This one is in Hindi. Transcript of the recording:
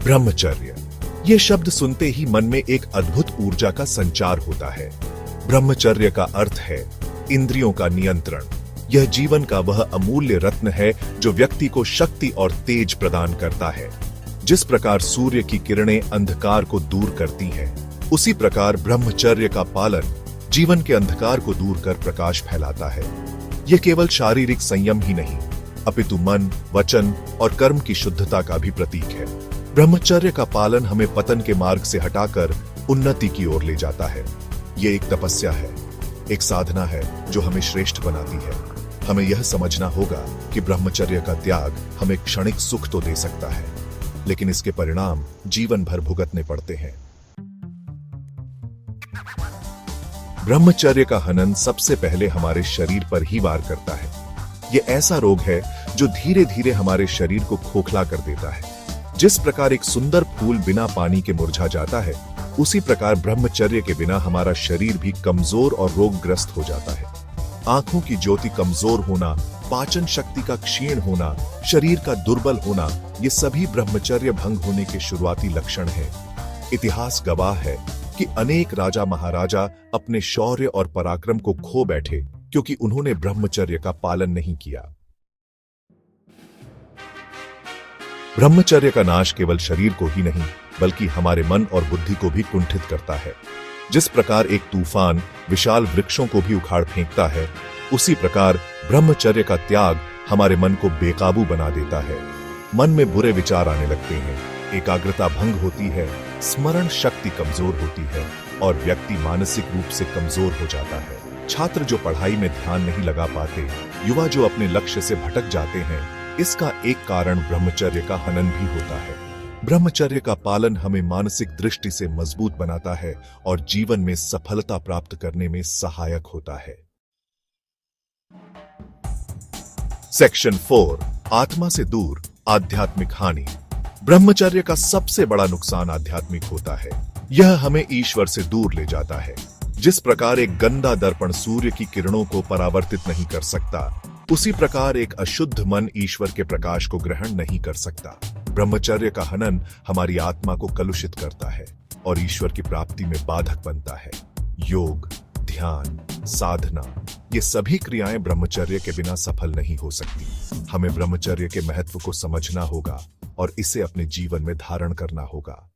ब्रह्मचर्य, ये शब्द सुनते ही मन में एक अद्भुत ऊर्जा का संचार होता है। ब्रह्मचर्य का अर्थ है इंद्रियों का नियंत्रण। यह जीवन का वह अमूल्य रत्न है जो व्यक्ति को शक्ति और तेज प्रदान करता है। जिस प्रकार सूर्य की किरणें अंधकार को दूर करती हैं, उसी प्रकार ब्रह्मचर्य का पालन जीवन के अंधकार को दूर कर प्रकाश फैलाता है। यह केवल शारीरिक संयम ही नहीं, अपितु मन, वचन और कर्म की शुद्धता का भी प्रतीक है। ब्रह्मचर्य का पालन हमें पतन के मार्ग से हटाकर उन्नति की ओर ले जाता है। यह एक तपस्या है, एक साधना है जो हमें श्रेष्ठ बनाती है। हमें यह समझना होगा कि ब्रह्मचर्य का त्याग हमें क्षणिक सुख तो दे सकता है, लेकिन इसके परिणाम जीवन भर भुगतने पड़ते हैं। ब्रह्मचर्य का हनन सबसे पहले हमारे शरीर पर ही वार करता है। यह ऐसा रोग है जो धीरे धीरे हमारे शरीर को खोखला कर देता है। जिस प्रकार एक सुंदर फूल बिना पानी के मुरझा जाता है, उसी प्रकार ब्रह्मचर्य के बिना हमारा शरीर भी कमजोर और रोगग्रस्त हो जाता है। आंखों की ज्योति कमजोर होना, पाचन शक्ति का क्षीण होना, शरीर का दुर्बल होना, ये सभी ब्रह्मचर्य भंग होने के शुरुआती लक्षण हैं। इतिहास गवाह है कि अनेक राजा महाराजा अपने शौर्य और पराक्रम को खो बैठे क्योंकि उन्होंने ब्रह्मचर्य का पालन नहीं किया। ब्रह्मचर्य का नाश केवल शरीर को ही नहीं, बल्कि हमारे मन और बुद्धि को भी कुंठित करता है। जिस प्रकार एक तूफान विशाल वृक्षों को भी उखाड़ फेंकता है, उसी प्रकार ब्रह्मचर्य का त्याग हमारे मन को बेकाबू बना देता है। मन में बुरे विचार आने लगते हैं, एकाग्रता भंग होती है, स्मरण शक्ति कमजोर होती है और व्यक्ति मानसिक रूप से कमजोर हो जाता है। छात्र जो पढ़ाई में ध्यान नहीं लगा पाते, युवा जो अपने लक्ष्य से भटक जाते हैं, इसका एक कारण ब्रह्मचर्य का हनन भी होता है। ब्रह्मचर्य का पालन हमें मानसिक दृष्टि से मजबूत बनाता है और जीवन में सफलता प्राप्त करने में सहायक होता है। सेक्शन 4, आत्मा से दूर आध्यात्मिक हानि। ब्रह्मचर्य का सबसे बड़ा नुकसान आध्यात्मिक होता है। यह हमें ईश्वर से दूर ले जाता है। जिस प्रकार एक गंदा दर्पण सूर्य की किरणों को परावर्तित नहीं कर सकता, उसी प्रकार एक अशुद्ध मन ईश्वर के प्रकाश को ग्रहण नहीं कर सकता। ब्रह्मचर्य का हनन हमारी आत्मा को कलुषित करता है और ईश्वर की प्राप्ति में बाधक बनता है। योग, ध्यान, साधना, ये सभी क्रियाएं ब्रह्मचर्य के बिना सफल नहीं हो सकती। हमें ब्रह्मचर्य के महत्व को समझना होगा और इसे अपने जीवन में धारण करना होगा।